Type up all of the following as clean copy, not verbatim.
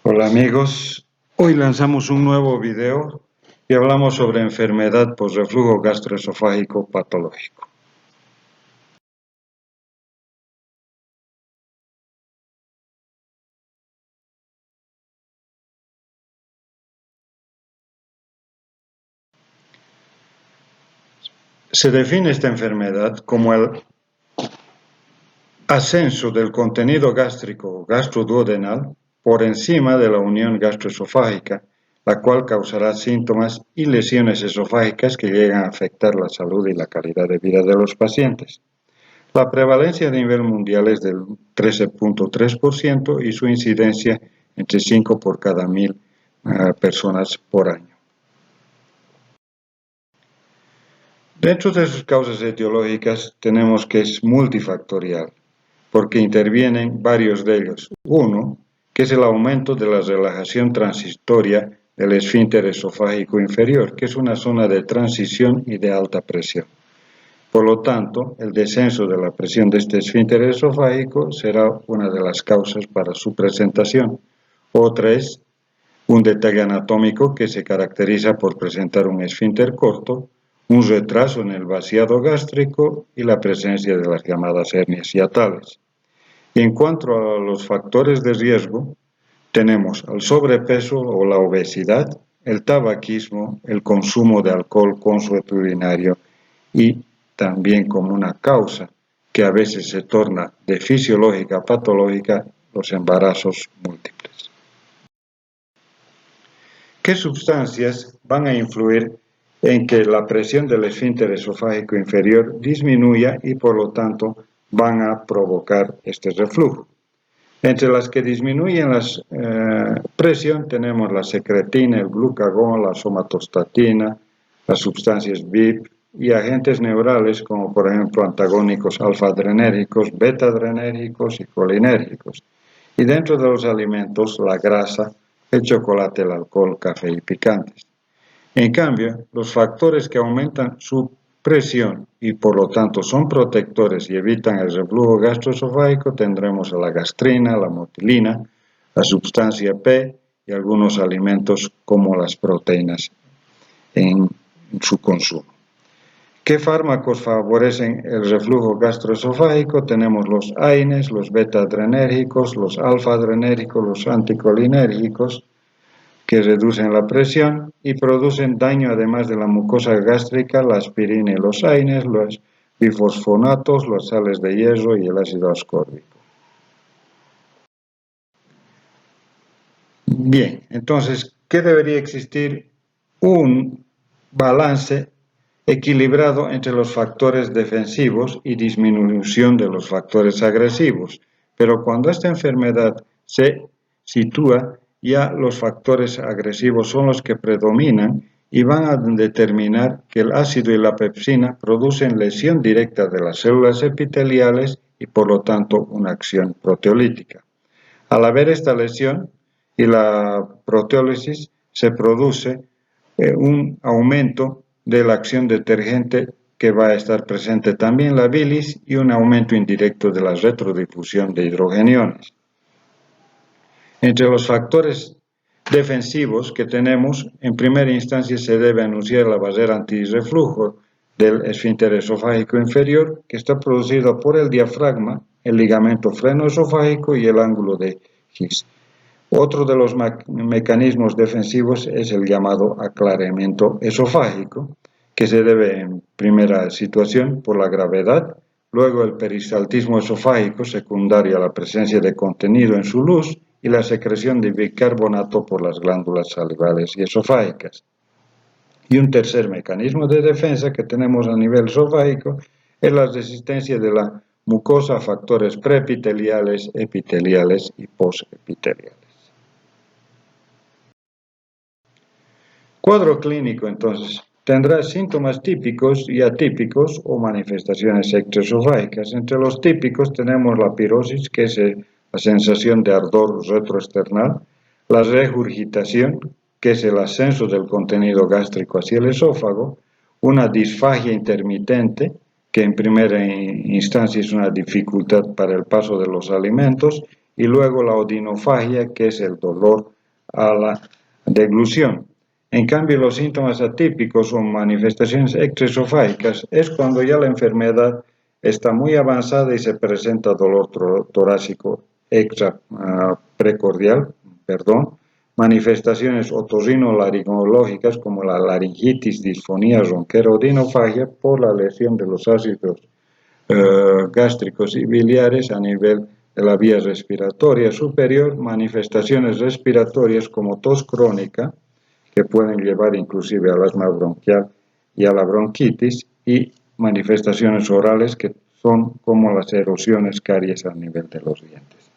Hola amigos, hoy lanzamos un nuevo video y hablamos sobre enfermedad por reflujo gastroesofágico patológico. Se define esta enfermedad como el ascenso del contenido gástrico o gastroduodenal por encima de la unión gastroesofágica, la cual causará síntomas y lesiones esofágicas que llegan a afectar la salud y la calidad de vida de los pacientes. La prevalencia a nivel mundial es del 13.3% y su incidencia entre 5 por cada 1000 personas por año. Dentro de sus causas etiológicas tenemos que es multifactorial, porque intervienen varios de ellos. Uno, que es el aumento de la relajación transitoria del esfínter esofágico inferior, que es una zona de transición y de alta presión. Por lo tanto, el descenso de la presión de este esfínter esofágico será una de las causas para su presentación. Otra es un detalle anatómico que se caracteriza por presentar un esfínter corto, un retraso en el vaciado gástrico y la presencia de las llamadas hernias hiatales. Y en cuanto a los factores de riesgo, tenemos el sobrepeso o la obesidad, el tabaquismo, el consumo de alcohol consuetudinario y también como una causa que a veces se torna de fisiológica a patológica, los embarazos múltiples. ¿Qué sustancias van a influir en que la presión del esfínter esofágico inferior disminuya y por lo tanto van a provocar este reflujo? Entre las que disminuyen la presión tenemos la secretina, el glucagón, la somatostatina, las sustancias VIP y agentes neurales como por ejemplo antagónicos alfa-adrenérgicos, beta-adrenérgicos y colinérgicos. Y dentro de los alimentos, la grasa, el chocolate, el alcohol, café y picantes. En cambio, los factores que aumentan su presión y por lo tanto son protectores y evitan el reflujo gastroesofágico tendremos a la gastrina, la motilina, la sustancia P y algunos alimentos como las proteínas en su consumo. ¿Qué fármacos favorecen el reflujo gastroesofágico? Tenemos los AINES, los beta-adrenérgicos, los alfa-adrenérgicos, los anticolinérgicos, que reducen la presión y producen daño además de la mucosa gástrica, la aspirina y los AINES, los bifosfonatos, las sales de hierro y el ácido ascórbico. Bien, entonces, ¿qué debería existir? Un balance equilibrado entre los factores defensivos y disminución de los factores agresivos. Pero cuando esta enfermedad se sitúa, ya los factores agresivos son los que predominan y van a determinar que el ácido y la pepsina producen lesión directa de las células epiteliales y por lo tanto una acción proteolítica. Al haber esta lesión y la proteólisis se produce un aumento de la acción detergente que va a estar presente también la bilis y un aumento indirecto de la retrodifusión de hidrogeniones. Entre los factores defensivos que tenemos, en primera instancia se debe anunciar la barrera antirreflujo del esfínter esofágico inferior, que está producido por el diafragma, el ligamento frenoesofágico y el ángulo de His. Otro de los mecanismos defensivos es el llamado aclaramiento esofágico, que se debe en primera situación por la gravedad, luego el peristaltismo esofágico secundario a la presencia de contenido en su luz y la secreción de bicarbonato por las glándulas salivales y esofágicas. Y un tercer mecanismo de defensa que tenemos a nivel esofágico es la resistencia de la mucosa a factores preepiteliales, epiteliales y posepiteliales. Cuadro clínico, entonces, tendrá síntomas típicos y atípicos o manifestaciones extraesofágicas. Entre los típicos tenemos la pirosis, que es la sensación de ardor retroesternal, la regurgitación, que es el ascenso del contenido gástrico hacia el esófago, una disfagia intermitente, que en primera instancia es una dificultad para el paso de los alimentos, y luego la odinofagia, que es el dolor a la deglución. En cambio, los síntomas atípicos o manifestaciones extraesofágicas es cuando ya la enfermedad está muy avanzada y se presenta dolor torácico precordial, manifestaciones otorrinolaringológicas como la laringitis, disfonía, ronquera, odinofagia por la lesión de los ácidos gástricos y biliares a nivel de la vía respiratoria superior, manifestaciones respiratorias como tos crónica, que pueden llevar inclusive al asma bronquial y a la bronquitis, y manifestaciones orales que son como las erosiones caries a nivel de los dientes.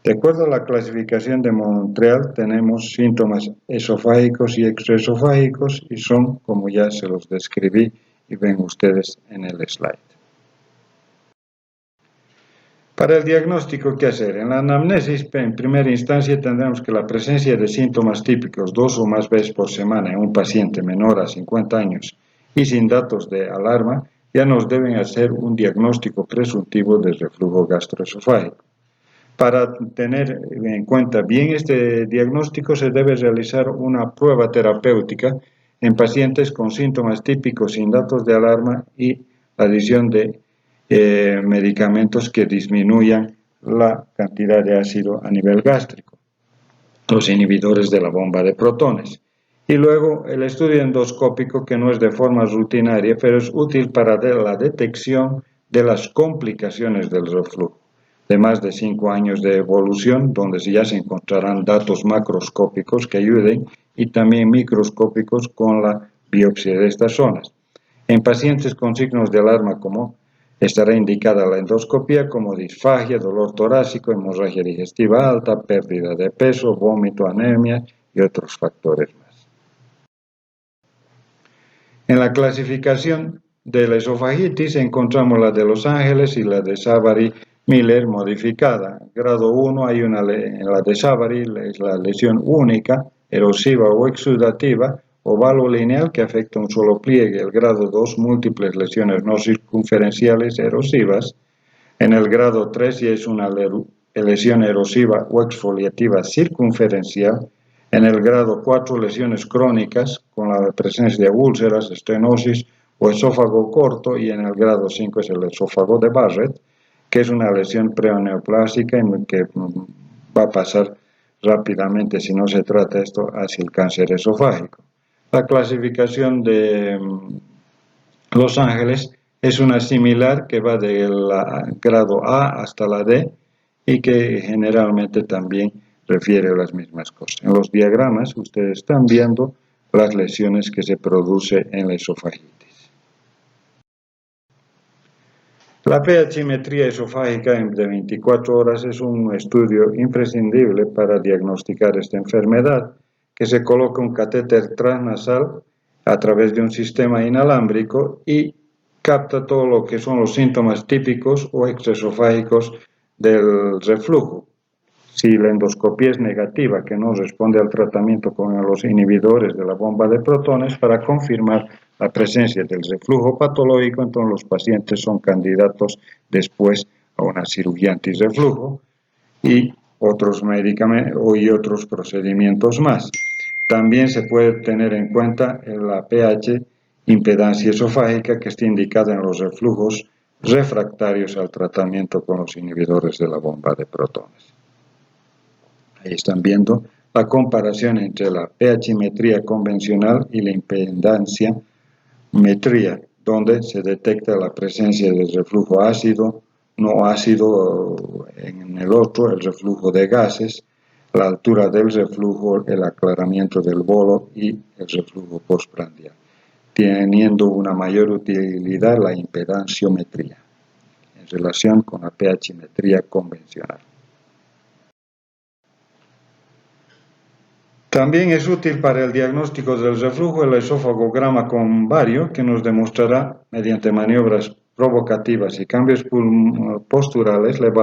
De acuerdo a la clasificación de Montreal, tenemos síntomas esofágicos y extraesofágicos y son como ya se los describí y ven ustedes en el slide. Para el diagnóstico, ¿qué hacer? En la anamnesis, en primera instancia, tendremos que la presencia de síntomas típicos 2 o más veces por semana en un paciente menor a 50 años y sin datos de alarma, ya nos deben hacer un diagnóstico presuntivo de reflujo gastroesofágico. Para tener en cuenta bien este diagnóstico, se debe realizar una prueba terapéutica en pacientes con síntomas típicos sin datos de alarma y la adición de medicamentos que disminuyan la cantidad de ácido a nivel gástrico, los inhibidores de la bomba de protones. Y luego el estudio endoscópico, que no es de forma rutinaria, pero es útil para la detección de las complicaciones del reflujo, de más de 5 años de evolución, donde ya se encontrarán datos macroscópicos que ayuden y también microscópicos con la biopsia de estas zonas. En pacientes con signos de alarma como estará indicada la endoscopia como disfagia, dolor torácico, hemorragia digestiva alta, pérdida de peso, vómito, anemia y otros factores más. En la clasificación de la esofagitis encontramos la de Los Ángeles y la de Savary-Miller modificada. Grado 1 en la de Savary es la lesión única, erosiva o exudativa, ovalo lineal que afecta un solo pliegue. El grado 2, múltiples lesiones no circunferenciales erosivas. En el grado 3 ya es una lesión erosiva o exfoliativa circunferencial. En el grado 4, lesiones crónicas con la presencia de úlceras, estenosis o esófago corto. Y en el grado 5 es el esófago de Barrett, que es una lesión preneoplásica en que va a pasar rápidamente, si no se trata esto, hacia el cáncer esofágico. La clasificación de Los Ángeles es una similar que va del grado A hasta la D y que generalmente también refiere a las mismas cosas. En los diagramas ustedes están viendo las lesiones que se producen en la esofagitis. La pH-metría esofágica de 24 horas es un estudio imprescindible para diagnosticar esta enfermedad, que se coloca un catéter transnasal a través de un sistema inalámbrico y capta todo lo que son los síntomas típicos o extraesofágicos del reflujo. Si la endoscopia es negativa, que no responde al tratamiento con los inhibidores de la bomba de protones, para confirmar la presencia del reflujo patológico, entonces los pacientes son candidatos después a una cirugía antirreflujo y otros medicamentos y otros procedimientos más. También se puede tener en cuenta la pH impedancia esofágica, que está indicada en los reflujos refractarios al tratamiento con los inhibidores de la bomba de protones. Ahí están viendo la comparación entre la pH-metría convencional y la impedancia metría, donde se detecta la presencia del reflujo ácido, no ácido en el otro, el reflujo de gases, la altura del reflujo, el aclaramiento del bolo y el reflujo postprandial, teniendo una mayor utilidad la impedanciometría en relación con la pH-metría convencional. También es útil para el diagnóstico del reflujo el esofagograma con bario, que nos demostrará, mediante maniobras provocativas y cambios posturales, la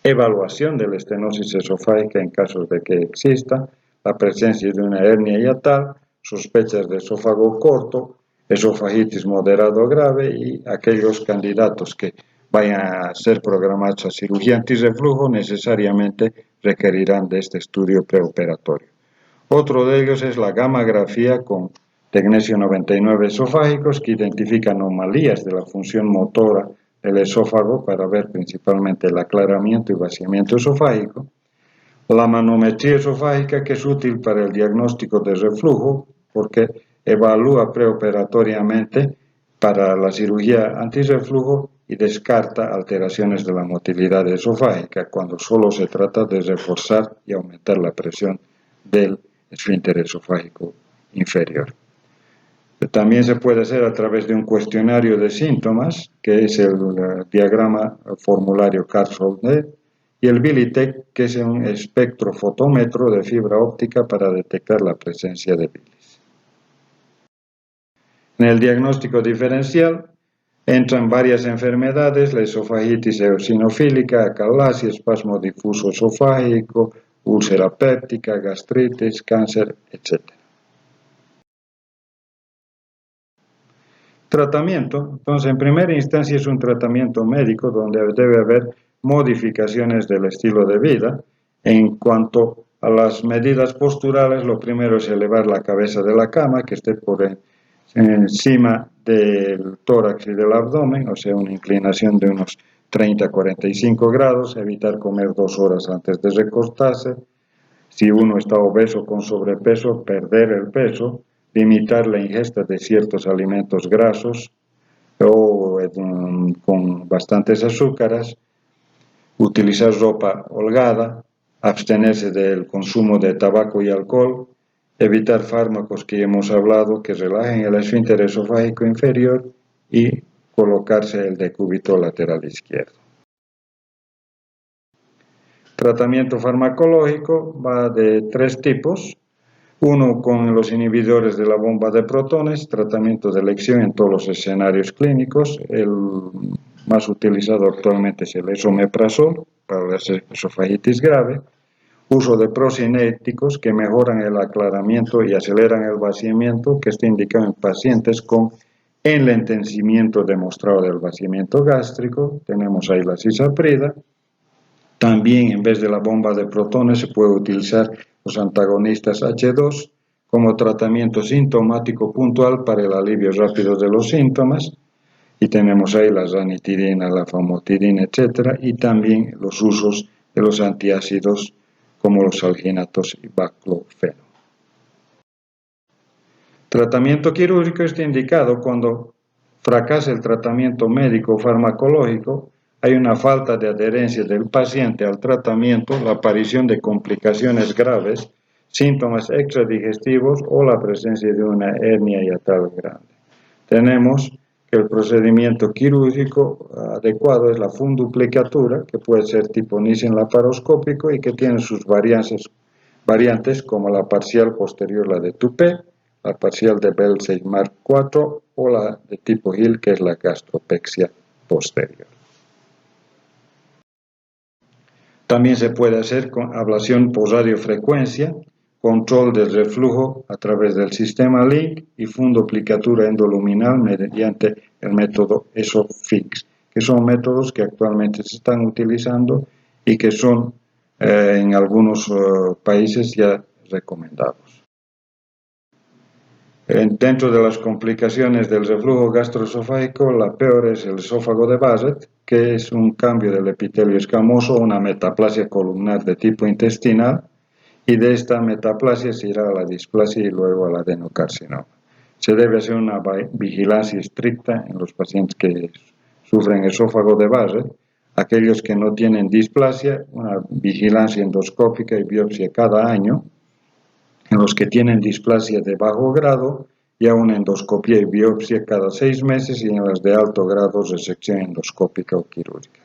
evaluación de la estenosis esofágica en casos de que exista, la presencia de una hernia hiatal, sospechas de esófago corto, esofagitis moderado grave y aquellos candidatos que vayan a ser programados a cirugía antirreflujo, necesariamente requerirán de este estudio preoperatorio. Otro de ellos es la gammagrafía con tecnesio 99 esofágicos, que identifica anomalías de la función motora del esófago para ver principalmente el aclaramiento y vaciamiento esofágico. La manometría esofágica, que es útil para el diagnóstico de reflujo, porque evalúa preoperatoriamente para la cirugía antirreflujo y descarta alteraciones de la motilidad esofágica cuando solo se trata de reforzar y aumentar la presión del esfínter esofágico inferior. También se puede hacer a través de un cuestionario de síntomas, que es el diagrama formulario Carlsson-Net, y el Bilitec, que es un espectrofotómetro de fibra óptica para detectar la presencia de bilis. En el diagnóstico diferencial entran varias enfermedades: la esofagitis eosinofílica, acalasia, espasmo difuso esofágico, úlcera péptica, gastritis, cáncer, etc. Tratamiento. Entonces, en primera instancia es un tratamiento médico donde debe haber modificaciones del estilo de vida. En cuanto a las medidas posturales, lo primero es elevar la cabeza de la cama, que esté por encima del tórax y del abdomen, o sea, una inclinación de unos 30 a 45 grados, evitar comer 2 horas antes de recostarse. Si uno está obeso con sobrepeso, perder el peso, limitar la ingesta de ciertos alimentos grasos o con bastantes azúcares, utilizar ropa holgada, abstenerse del consumo de tabaco y alcohol, evitar fármacos que hemos hablado que relajen el esfínter esofágico inferior y colocarse el decúbito lateral izquierdo. Tratamiento farmacológico va de 3 tipos. Uno con los inhibidores de la bomba de protones, tratamiento de elección en todos los escenarios clínicos. El más utilizado actualmente es el esomeprazol para la esofagitis grave. Uso de procinéticos que mejoran el aclaramiento y aceleran el vaciamiento, que está indicado en pacientes con enlentecimiento demostrado del vaciamiento gástrico. Tenemos ahí la cisaprida. También, en vez de la bomba de protones, se puede utilizar los antagonistas H2 como tratamiento sintomático puntual para el alivio rápido de los síntomas. Y tenemos ahí la ranitidina, la famotidina, etc. Y también los usos de los antiácidos como los alginatos y baclofeno. Tratamiento quirúrgico está indicado cuando fracasa el tratamiento médico o farmacológico, hay una falta de adherencia del paciente al tratamiento, la aparición de complicaciones graves, síntomas extradigestivos o la presencia de una hernia hiatal grande. Tenemos que el procedimiento quirúrgico adecuado es la funduplicatura, que puede ser tipo Nissen laparoscópico y que tiene sus variantes como la parcial posterior, la de Toupet, la parcial de Bell-Seymour 4 o la de tipo Hill, que es la gastropexia posterior. También se puede hacer con ablación por radiofrecuencia, control del reflujo a través del sistema Link y fundoplicatura endoluminal mediante el método ESOFIX, que son métodos que actualmente se están utilizando y que son en algunos países ya recomendados. Dentro de las complicaciones del reflujo gastroesofágico, la peor es el esófago de Barrett, que es un cambio del epitelio escamoso, una metaplasia columnar de tipo intestinal, y de esta metaplasia se irá a la displasia y luego al adenocarcinoma. Se debe hacer una vigilancia estricta en los pacientes que sufren esófago de Barrett. Aquellos que no tienen displasia, una vigilancia endoscópica y biopsia cada año. En los que tienen displasia de bajo grado, ya una endoscopia y biopsia cada 6 meses, y en las de alto grado, resección endoscópica o quirúrgica.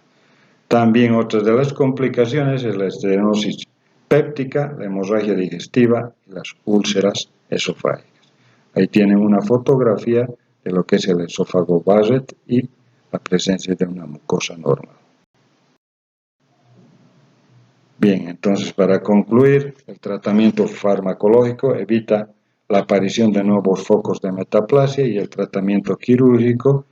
También otras de las complicaciones es la estenosis péptica, la hemorragia digestiva y las úlceras esofágicas. Ahí tienen una fotografía de lo que es el esófago Barrett y la presencia de una mucosa normal. Bien, entonces para concluir, el tratamiento farmacológico evita la aparición de nuevos focos de metaplasia y el tratamiento quirúrgico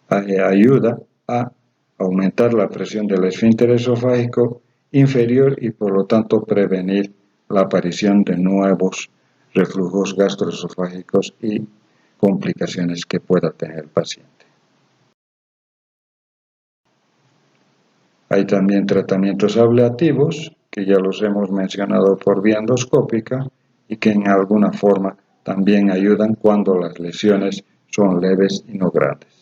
ayuda a aumentar la presión del esfínter esofágico inferior y por lo tanto prevenir la aparición de nuevos reflujos gastroesofágicos y complicaciones que pueda tener el paciente. Hay también tratamientos ablativos, que ya los hemos mencionado por vía endoscópica y que en alguna forma también ayudan cuando las lesiones son leves y no grandes.